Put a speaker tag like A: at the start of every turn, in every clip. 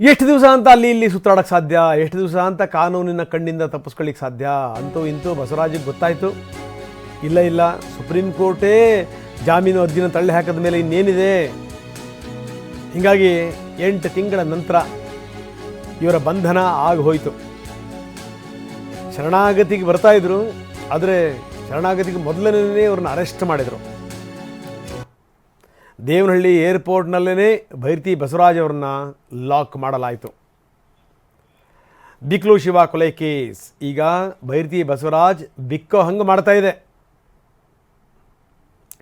A: ಎಷ್ಟು ದಿವಸ ಅಂತ ಅಲ್ಲಿ ಇಲ್ಲಿ ಸುತ್ತಾಡೋಕ್ಕೆ ಸಾಧ್ಯ, ಎಷ್ಟು ದಿವಸ ಅಂತ ಕಾನೂನಿನ ಕಣ್ಣಿಂದ ತಪ್ಪಿಸ್ಕೊಳ್ಳಿಕ್ಕೆ ಸಾಧ್ಯ. ಅಂತೂ ಇಂತೂ ಬಸವರಾಜಿಗೆ ಗೊತ್ತಾಯಿತು, ಇಲ್ಲ ಸುಪ್ರೀಂ ಕೋರ್ಟೇ ಜಾಮೀನು ಅರ್ಜಿನ ತಳ್ಳಿ ಹಾಕಿದ ಮೇಲೆ ಇನ್ನೇನಿದೆ. ಹೀಗಾಗಿ 8 ತಿಂಗಳ ನಂತರ ಇವರ ಬಂಧನ ಆಗಿ ಹೋಯಿತು. ಶರಣಾಗತಿಗೆ ಬರ್ತಾಯಿದ್ರು, ಆದರೆ ಶರಣಾಗತಿಗೆ ಮೊದಲನೇ ಅವ್ರನ್ನ ಅರೆಸ್ಟ್ ಮಾಡಿದರು. ದೇವನಹಳ್ಳಿ ಏರ್ಪೋರ್ಟ್ನಲ್ಲೇ ಭೈರತಿ ಬಸವರಾಜ್ ಅವ್ರನ್ನ ಲಾಕ್ ಮಾಡಲಾಯಿತು. ಬಿಕ್ಲು ಶಿವ ಕೊಲೆ ಕೇಸ್ ಈಗ ಭೈರತಿ ಬಸವರಾಜ್ ಬಿಕ್ಕೋ ಹಂಗೆ ಮಾಡ್ತಾ ಇದೆ.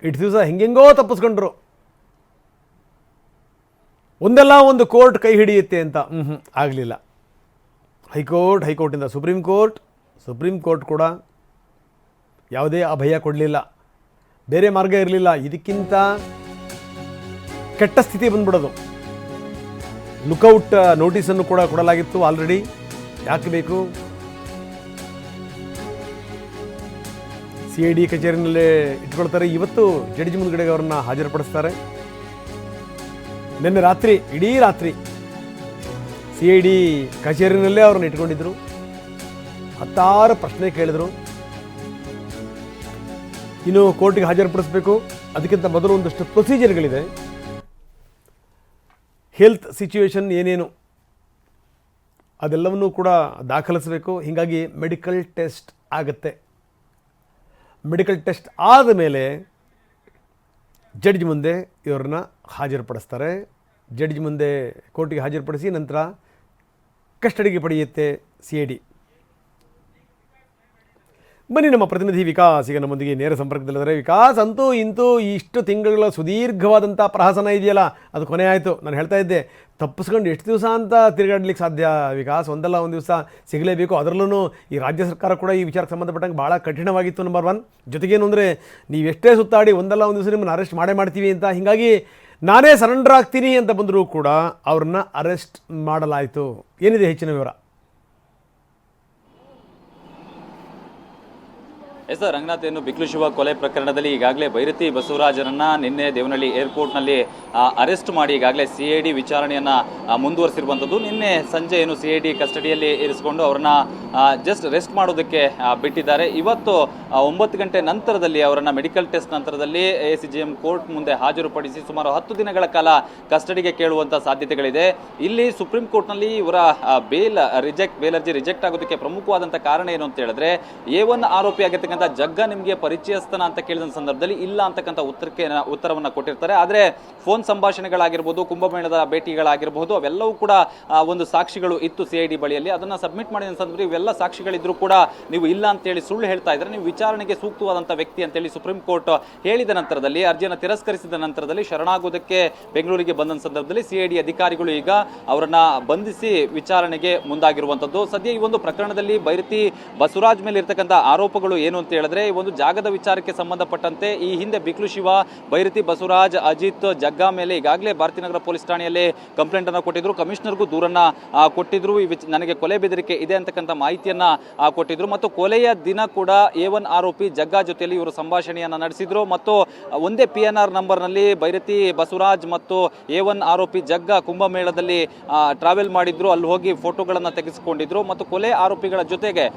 A: ಇಷ್ಟು ದಿವಸ ಹೆಂಗೆಂಗೋ ತಪ್ಪಿಸ್ಕೊಂಡ್ರು, ಒಂದಲ್ಲ ಒಂದು ಕೋರ್ಟ್ ಕೈ ಹಿಡಿಯುತ್ತೆ ಅಂತ ಆಗಲಿಲ್ಲ. ಹೈಕೋರ್ಟಿಂದ ಸುಪ್ರೀಂ ಕೋರ್ಟ್ ಕೂಡ ಯಾವುದೇ ಅಭಯ ಕೊಡಲಿಲ್ಲ. ಬೇರೆ ಮಾರ್ಗ ಇರಲಿಲ್ಲ. ಇದಕ್ಕಿಂತ ಕೆಟ್ಟ ಸ್ಥಿತಿ ಬಂದ್ಬಿಡೋದು. ಲುಕೌಟ್ ನೋಟಿಸನ್ನು ಕೂಡ ಕೊಡಲಾಗಿತ್ತು ಆಲ್ರೆಡಿ. ಯಾಕೆ ಬೇಕು? CID ಕಚೇರಿನಲ್ಲೇ ಇಟ್ಕೊಳ್ತಾರೆ. ಇವತ್ತು ಜಡ್ಜ್ ಮುಂದ್ಗಡೆ ಅವ್ರನ್ನ ಹಾಜರುಪಡಿಸ್ತಾರೆ. ನಿನ್ನೆ ರಾತ್ರಿ, ಇಡೀ ರಾತ್ರಿ CID ಕಚೇರಿನಲ್ಲೇ ಅವ್ರನ್ನ ಇಟ್ಕೊಂಡಿದ್ರು. 10 ಪ್ರಶ್ನೆ ಕೇಳಿದ್ರು. ಇನ್ನು ಕೋರ್ಟಿಗೆ ಹಾಜರುಪಡಿಸಬೇಕು. ಅದಕ್ಕಿಂತ ಮೊದಲು ಒಂದಷ್ಟು ಪ್ರೊಸೀಜರ್ಗಳಿದೆ. ಹೆಲ್ತ್ ಸಿಚುವೇಶನ್ ಏನೇನು ಅದೆಲ್ಲವನ್ನೂ ಕೂಡ ದಾಖಲಿಸಬೇಕು. ಹೀಗಾಗಿ ಮೆಡಿಕಲ್ ಟೆಸ್ಟ್ ಆಗುತ್ತೆ. ಮೆಡಿಕಲ್ ಟೆಸ್ಟ್ ಆದ ಮೇಲೆ ಜಡ್ಜ್ ಮುಂದೆ ಇವ್ರನ್ನ ಹಾಜರುಪಡಿಸ್ತಾರೆ. ಜಡ್ಜ್ ಮುಂದೆ ಕೋರ್ಟಿಗೆ ಹಾಜರುಪಡಿಸಿ ನಂತರ ಕಸ್ಟಡಿಗೆ ಪಡೆಯುತ್ತೆ CID. ಬನ್ನಿ, ನಮ್ಮ ಪ್ರತಿನಿಧಿ ವಿಕಾಸ್ ಈಗ ನಮ್ಮೊಂದಿಗೆ ನೇರ ಸಂಪರ್ಕದಲ್ಲಿದ್ದಾರೆ. ವಿಕಾಸ್, ಅಂತೂ ಇಂತೂ ಇಷ್ಟು ತಿಂಗಳ ಸುದೀರ್ಘವಾದಂಥ ಪ್ರಹಸನ ಇದೆಯಲ್ಲ, ಅದು ಕೊನೆ ಆಯಿತು. ನಾನು ಹೇಳ್ತಾ ಇದ್ದೆ, ತಪ್ಪಿಸ್ಕೊಂಡು ಎಷ್ಟು ದಿವಸ ಅಂತ ತಿರುಗಾಡ್ಲಿಕ್ಕೆ ಸಾಧ್ಯ ವಿಕಾಸ್? ಒಂದಲ್ಲ ಒಂದು ದಿವಸ ಸಿಗಲೇಬೇಕು. ಅದರಲ್ಲೂ ಈ ರಾಜ್ಯ ಸರ್ಕಾರ ಕೂಡ ಈ ವಿಚಾರಕ್ಕೆ ಸಂಬಂಧಪಟ್ಟಂಗೆ ಭಾಳ ಕಠಿಣವಾಗಿತ್ತು. ನಂಬರ್ 1. ಜೊತೆಗೇನು ಅಂದರೆ, ನೀವೆಷ್ಟೇ ಸುತ್ತಾಡಿ ಒಂದಲ್ಲ ಒಂದು ದಿವಸ ನಿಮ್ಮನ್ನು ಅರೆಸ್ಟ್ ಮಾಡ್ತೀವಿ ಅಂತ. ಹೀಗಾಗಿ ನಾನೇ ಸರೆಂಡರ್ ಆಗ್ತೀನಿ ಅಂತ ಬಂದರೂ ಕೂಡ ಅವ್ರನ್ನ ಅರೆಸ್ಟ್ ಮಾಡಲಾಯಿತು. ಏನಿದೆ ಹೆಚ್ಚಿನ ವಿವರ?
B: ಸರ್, ರಂಗನಾಥ್, ಏನು ಬಿಕ್ಲು ಶಿವ ಕೊಲೆ ಪ್ರಕರಣದಲ್ಲಿ ಈಗಾಗಲೇ ಭೈರತಿ ಬಸವರಾಜರನ್ನ ನಿನ್ನೆ ದೇವನಹಳ್ಳಿ ಏರ್ಪೋರ್ಟ್ನಲ್ಲಿ ಅರೆಸ್ಟ್ ಮಾಡಿ ಈಗಾಗಲೇ CID ವಿಚಾರಣೆಯನ್ನು ಮುಂದುವರಿಸಿರುವಂಥದ್ದು. ನಿನ್ನೆ ಸಂಜೆ ಏನು CID ಕಸ್ಟಡಿಯಲ್ಲಿ ಇರಿಸಿಕೊಂಡು ಅವ್ರನ್ನ ಜಸ್ಟ್ ರೆಸ್ಟ್ ಮಾಡೋದಕ್ಕೆ ಬಿಟ್ಟಿದ್ದಾರೆ. ಇವತ್ತು 9 ಗಂಟೆ ನಂತರದಲ್ಲಿ ಅವರನ್ನು ಮೆಡಿಕಲ್ ಟೆಸ್ಟ್ ನಂತರದಲ್ಲಿ ACGM ಕೋರ್ಟ್ ಮುಂದೆ ಹಾಜರುಪಡಿಸಿ ಸುಮಾರು 10 ದಿನಗಳ ಕಾಲ ಕಸ್ಟಡಿಗೆ ಕೇಳುವಂಥ ಸಾಧ್ಯತೆಗಳಿದೆ. ಇಲ್ಲಿ ಸುಪ್ರೀಂ ಕೋರ್ಟ್ನಲ್ಲಿ ಇವರ ಬೇಲ್ ಅರ್ಜಿ ರಿಜೆಕ್ಟ್ ಆಗೋದಕ್ಕೆ ಪ್ರಮುಖವಾದಂಥ ಕಾರಣ ಏನು ಅಂತ ಹೇಳಿದ್ರೆ, A1 ಆರೋಪಿ ಆಗಿರ್ತಕ್ಕಂಥ ಜಗ್ಗ ನಿಮಗೆ ಪರಿಚಯಸ್ಥನ ಅಂತ ಕೇಳಿದ ಸಂದರ್ಭದಲ್ಲಿ ಇಲ್ಲ ಅಂತಕ್ಕಂಥ ಉತ್ತರವನ್ನು ಕೊಟ್ಟಿರ್ತಾರೆ. ಆದರೆ ಫೋನ್ ಸಂಭಾಷಣೆಗಳಾಗಿರ್ಬೋದು, ಕುಂಭಮೇಳದ ಭೇಟಿಗಳಾಗಿರಬಹುದು, ಅವೆಲ್ಲವೂ ಕೂಡ ಒಂದು ಸಾಕ್ಷಿಗಳು ಇತ್ತು CID ಬಳಿಯಲ್ಲಿ. ಅದನ್ನು ಸಬ್ಮಿಟ್ ಮಾಡಿದ ಸಂದರ್ಭದಲ್ಲಿ ಇವೆಲ್ಲ ಸಾಕ್ಷಿಗಳಿದ್ರು ಕೂಡ ನೀವು ಇಲ್ಲ ಅಂತೇಳಿ ಸುಳ್ಳು ಹೇಳ್ತಾ ಇದ್ರೆ, ನೀವು ವಿಚಾರಣೆಗೆ ಸೂಕ್ತವಾದಂಥ ವ್ಯಕ್ತಿ ಅಂತೇಳಿ ಸುಪ್ರೀಂ ಕೋರ್ಟ್ ಹೇಳಿದ ನಂತರದಲ್ಲಿ, ಅರ್ಜಿಯನ್ನು ತಿರಸ್ಕರಿಸಿದ ನಂತರದಲ್ಲಿ ಶರಣಾಗೋದಕ್ಕೆ ಬೆಂಗಳೂರಿಗೆ ಬಂದ ಸಂದರ್ಭದಲ್ಲಿ CID ಅಧಿಕಾರಿಗಳು ಈಗ ಅವರನ್ನ ಬಂಧಿಸಿ ವಿಚಾರಣೆಗೆ ಮುಂದಾಗಿರುವಂಥದ್ದು. ಸದ್ಯ ಈ ಒಂದು ಪ್ರಕರಣದಲ್ಲಿ ಭೈರತಿ ಬಸವರಾಜ್ ಮೇಲೆ ಇರ್ತಕ್ಕಂಥ ಆರೋಪಗಳು ಏನು ಅಂತ ಹೇಳಿದ್ರೆ, ಈ ಒಂದು ಜಾಗದ ವಿಚಾರಕ್ಕೆ ಸಂಬಂಧಪಟ್ಟಂತೆ ಈ ಹಿಂದೆ ಬಿಕ್ಲು ಶಿವ, ಭೈರತಿ ಬಸವರಾಜ್, ಅಜಿತ್, ಜಗ್ಗಾ ಮೇಲೆ ಈಗಾಗಲೇ ಭಾರತೀನಗರ ಪೊಲೀಸ್ ಠಾಣೆಯಲ್ಲಿ ಕಂಪ್ಲೇಂಟ್ ಅನ್ನು ಕೊಟ್ಟಿದ್ರು. ಕಮಿಷನರ್ಗೂ ದೂರನ್ನ ಕೊಟ್ಟಿದ್ರು. ನನಗೆ ಕೊಲೆ ಬೆದರಿಕೆ ಇದೆ ಅಂತಕ್ಕಂಥ ಮಾಹಿತಿಯನ್ನ ಕೊಟ್ಟಿದ್ರು. ಮತ್ತು ಕೊಲೆಯ ದಿನ ಕೂಡ A1 ಆರೋಪಿ ಜಗ್ಗಾ ಜೊತೆಯಲ್ಲಿ ಇವರು ಸಂಭಾಷಣೆಯನ್ನ ನಡೆಸಿದ್ರು. ಮತ್ತು ಒಂದೇ PNR ನಂಬರ್ನಲ್ಲಿ ಭೈರತಿ ಬಸವರಾಜ್ ಮತ್ತು A1 ಆರೋಪಿ ಜಗ್ಗಾ ಕುಂಭಮೇಳದಲ್ಲಿ ಟ್ರಾವೆಲ್ ಮಾಡಿದ್ರು. ಅಲ್ಲಿ ಹೋಗಿ ಫೋಟೋಗಳನ್ನು ತೆಗೆಸಿಕೊಂಡಿದ್ರು. ಮತ್ತು ಕೊಲೆ ಆರೋಪಿಗಳ ಜೊತೆಗೆ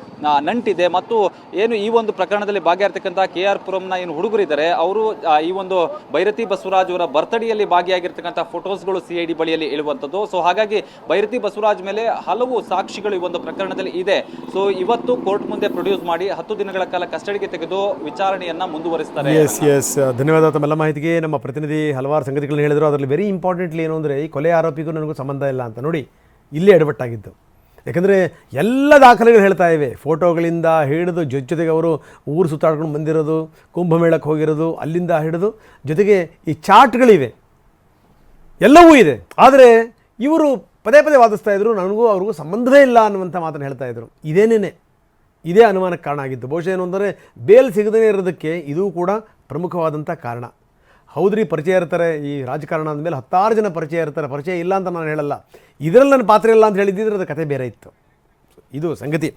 B: ನಂಟಿದೆ. ಮತ್ತು ಏನು ಈ ಒಂದು ಪ್ರಕರಣದಲ್ಲಿ ಭಾಗಿಯಾಗಿರ್ತಕ್ಕಂಥ KR ಪುರಂನ ಏನು ಹುಡುಗರಿದ್ದಾರೆ, ಅವರು ಈ ಒಂದು ಭೈರತಿ ಬಸವರಾಜ್ ಅವರ ಬರ್ತಡೆಯಲ್ಲಿ ಭಾಗಿಯಾಗಿರ್ತಕ್ಕಂಥ ಫೋಟೋಸ್ಗಳು CID ಬಳಿಯಲ್ಲಿ ಇಳುವಂಥದ್ದು. ಸೊ ಹಾಗಾಗಿ ಭೈರತಿ ಬಸವರಾಜ್ ಮೇಲೆ ಹಲವು ಸಾಕ್ಷಿಗಳು ಈ ಒಂದು ಪ್ರಕರಣದಲ್ಲಿ ಇದೆ. ಸೊ ಇವತ್ತು ಕೋರ್ಟ್ ಮುಂದೆ ಪ್ರೊಡ್ಯೂಸ್ ಮಾಡಿ 10 ದಿನಗಳ ಕಾಲ ಕಸ್ಟಡಿಗೆ ತೆಗೆದು ವಿಚಾರಣೆಯನ್ನ ಮುಂದುವರಿಸ್ತಾರೆ.
A: ಧನ್ಯವಾದ ತಮ್ಮೆಲ್ಲ ಮಾಹಿತಿಗೆ. ನಮ್ಮ ಪ್ರತಿನಿಧಿ ಹಲವಾರು ಸಂಗತಿಗಳನ್ನ ಹೇಳಿದ್ರು. ಅದರಲ್ಲಿ ವೆರಿ ಇಂಪಾರ್ಟೆಂಟ್ಲಿ ಏನು ಅಂದರೆ, ಈ ಕೊಲೆ ಆರೋಪಿಗೂ ನನಗೂ ಸಂಬಂಧ ಇಲ್ಲ ಅಂತ ನೋಡಿ ಇಲ್ಲೇ ಎಡವಟ್ಟಾಗಿದ್ದು. ಯಾಕಂದರೆ ಎಲ್ಲ ದಾಖಲೆಗಳು ಹೇಳ್ತಾ ಇವೆ. ಫೋಟೋಗಳಿಂದ ಹಿಡಿದು ಜೊತೆಗೆ ಅವರು ಊರು ಸುತ್ತಾಡ್ಕೊಂಡು ಬಂದಿರೋದು, ಕುಂಭಮೇಳಕ್ಕೆ ಹೋಗಿರೋದು, ಅಲ್ಲಿಂದ ಹಿಡಿದು ಜೊತೆಗೆ ಈ ಚಾರ್ಟ್ಗಳಿವೆ, ಎಲ್ಲವೂ ಇದೆ. ಆದರೆ ಇವರು ಪದೇ ವಾದಿಸ್ತಾ ಇದ್ರು, ನನಗೂ ಅವ್ರಿಗೂ ಸಂಬಂಧವೇ ಇಲ್ಲ ಅನ್ನುವಂಥ ಮಾತನ್ನು ಹೇಳ್ತಾ ಇದ್ರು. ಇದೇ ಅನುಮಾನಕ್ಕೆ ಕಾರಣ ಆಗಿತ್ತು. ಬಹುಶಃ ಏನು ಅಂದರೆ, ಬೇಲ್ ಸಿಗದೇ ಇರೋದಕ್ಕೆ ಇದು ಕೂಡ ಪ್ರಮುಖವಾದಂಥ ಕಾರಣ. ಹೌದ್ರಿ, ಪರಿಚಯ ಇರ್ತಾರೆ. ಈ ರಾಜಕಾರಣ ಅಂದಮೇಲೆ 10 ಜನ ಪರಿಚಯ ಇರ್ತಾರೆ. ಪರಿಚಯ ಇಲ್ಲ ಅಂತ ನಾನು ಹೇಳಲ್ಲ. ಇದರಲ್ಲಿ ನನ್ನ ಪಾತ್ರ ಇಲ್ಲ ಅಂತ ಹೇಳಿದ್ದಿದ್ರೆ ಅದು ಕತೆ ಬೇರೆ ಇತ್ತು. ಇದು ಸಂಗತಿ.